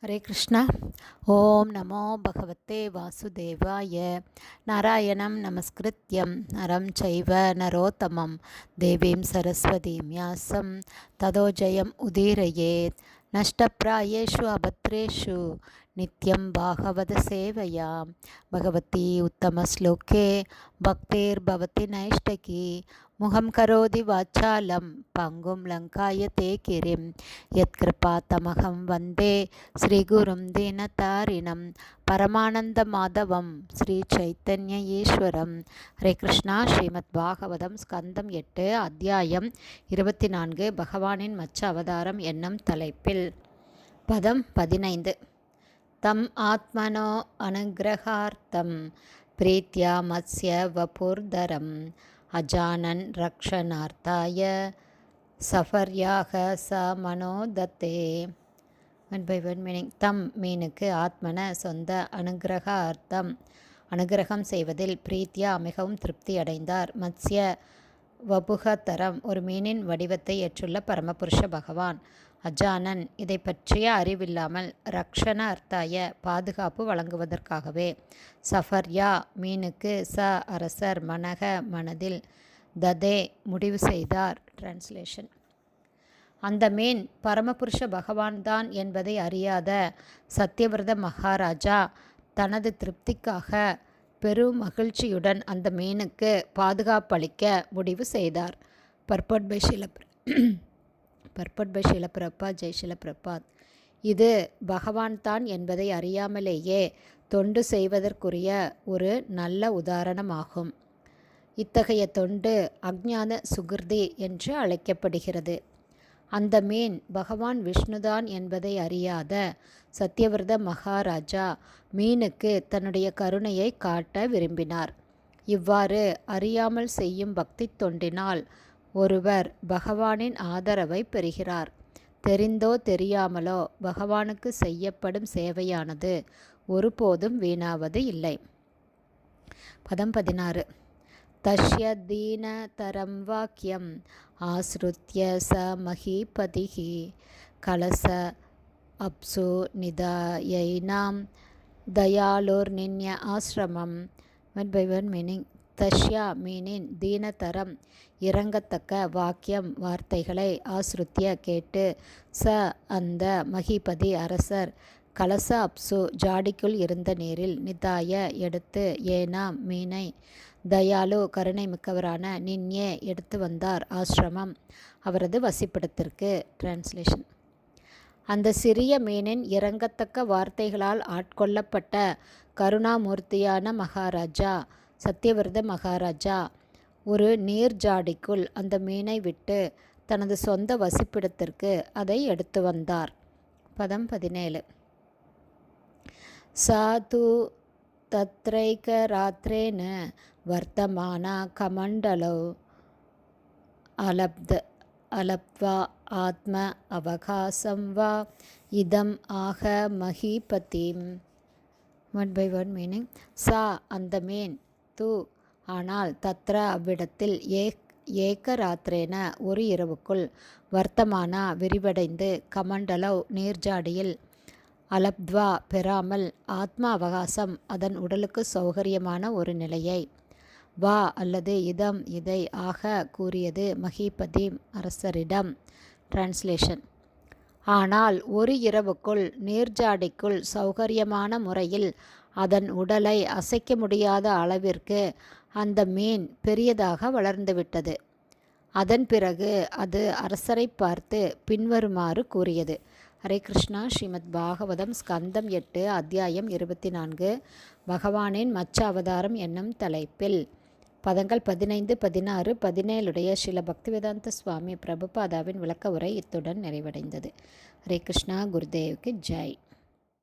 ஹரே கிருஷ்ணா. ஓம் நமோ பகவத்தே வாசுதேவாய. நாராயணம் நமஸ்கிருத்யம் நரம் சைவ நரோத்தமம் தேவீம் சரஸ்வதீம் யாசம் ததோ ஜெயம் உதீரயேத். நஷ்டப்ராயேஷு அபத்ரேஷு நித்யம் பாகவத சேவையா பகவதி உத்தமஸ்லோகே பக்தேர்பவதி நைஷ்டகி முகம் கரோதி வாச்சாலம் பங்கும் லங்காய தே கிரிம் யத்கிருபா தமகம் வந்தே ஸ்ரீகுரும் தீனதாரிணம் பரமானந்த மாதவம் ஸ்ரீ சைத்தன்ய ஈஸ்வரம். ஹரே கிருஷ்ணா. ஸ்ரீமத் பாகவதம் ஸ்கந்தம் 8 அத்தியாயம் 24 பகவானின் மச்ச அவதாரம் என்னும் தலைப்பில் பதம் 15. தம் ஆத்மனோ அனுகிரகார்த்தம் பிரீத்யா மத்ஸ்ய வபுர்தரம் அஜானன் ரக்ஷணார்த்தாய சஃபர்யாக ச மனோதத்தே. One by one meaning. தம் மீனுக்கு ஆத்மன சொந்த அனுகிரகார்த்தம் அனுகிரகம் செய்வதில் பிரீத்தியா மிகவும் திருப்தி அடைந்தார். மத்ஸ்ய வபுகதரம் ஒரு மீனின் வடிவத்தை ஏற்றுள்ள பரமபுருஷ பகவான். அஜானன் இதை பற்றிய அறிவில்லாமல் ரக்ஷண அர்த்தாய பாதுகாப்பு வழங்குவதற்காகவே. சஃபர்யா மீனுக்கு ச அரசர் மனக மனதில் ததே முடிவு செய்தார். டிரான்ஸ்லேஷன். அந்த மீன் பரமபுருஷ பகவான் தான் என்பதை அறியாத சத்யவிரத மகாராஜா தனது திருப்திக்காக பெரும் மகிழ்ச்சியுடன் அந்த மீனுக்கு பாதுகாப்பளிக்க முடிவு செய்தார். Purport by Srila Prabhupada. ஜெய் ஷிலபிரபாத். இது பகவான் தான் என்பதை அறியாமலேயே தொண்டு செய்வதற்குரிய ஒரு நல்ல உதாரணமாகும். இத்தகைய தொண்டு அஞ்ஞான சுகிருதி என்று அழைக்கப்படுகிறது. அந்த மீன் பகவான் விஷ்ணுதான் என்பதை அறியாத சத்யவிரத மகாராஜா மீனுக்கு தன்னுடைய கருணையை காட்ட விரும்பினார். இவ்வாறு அறியாமல் செய்யும் பக்தி தொண்டினால் ஒருவர் பகவானின் ஆதரவை பெறுகிறார். தெரிந்தோ தெரியாமலோ பகவானுக்கு செய்யப்படும் சேவையானது ஒருபோதும் வீணாவது இல்லை. பதம் 16. தஸ்ய தீனதரம் வாக்கியம் ஆஸ்ருத்ய ச மஹீபதிஹி கலச அப்சு நிதாயைனாம் தயாலுர் நின்ய ஆசிரமம். One by one meaning. தஷ்யா மீனின் தீனதரம் இறங்கத்தக்க வாக்கியம் வார்த்தைகளை ஆஸ்ருத்ய கேட்டு ச அந்த மஹிபதி அரசர் கலச அப்சு ஜாடிக்குள் இருந்த நீரில் நிதாய எடுத்து ஏனாம் மீனை தயாலு கருணை மிக்கவரான நின்யே எடுத்து வந்தார் ஆசிரமம் அவரது வசிப்பிடத்திற்கு. டிரான்ஸ்லேஷன். அந்த சிறிய மீனின் இறங்கத்தக்க வார்த்தைகளால் ஆட்கொள்ளப்பட்ட கருணாமூர்த்தியான மகாராஜா சத்யவிரத மகாராஜா ஒரு நீர் ஜாடிக்குள் அந்த மீனை விட்டு தனது சொந்த வசிப்பிடத்திற்கு அதை எடுத்து வந்தார். பதம் 17. சாது தத்ரைக ராத்ரேன வர்த்தமானா கமண்டலோ அலப்த்வா ஆத்ம அவகாசம் வா இதம் ஆக மஹீபதிம். One by one meaning. சா அந்த மீன், து ஆனால், தத்ர அவ்விடத்தில், ஏக ராத்திரேன ஒரு இரவுக்குள், வர்த்தமானா விரிவடைந்து, கமண்டலவ் நீர்ஜாடியில், அலப்த்வா பெறாமல், ஆத்மா அவகாசம் அதன் உடலுக்கு சௌகரியமான ஒரு நிலையை, வா அல்லது இதம் இதை, ஆக கூறியது மஹீபதி அரசரிடம். டிரான்ஸ்லேஷன். ஆனால் ஒரு இரவுக்குள் நீர்ஜாடிக்குள் சௌகரியமான முறையில் அதன் உடலை அசைக்க முடியாத அளவிற்கு அந்த மீன் பெரியதாக வளர்ந்துவிட்டது. அதன் பிறகு அது அரசரை பார்த்து பின்வருமாறு கூறியது. ஹரே கிருஷ்ணா. ஸ்ரீமத் பாகவதம் ஸ்கந்தம் 8 அத்தியாயம் 24 பகவானின் மச்ச அவதாரம் என்னும் தலைப்பில் பதங்கள் 15, 16, 17 ஸ்ரீல பக்திவேதாந்த சுவாமி பிரபுபாதாவின் விளக்க உரை இத்துடன் நிறைவடைந்தது. ஹரே கிருஷ்ணா. குருதேவுக்கு ஜெய்.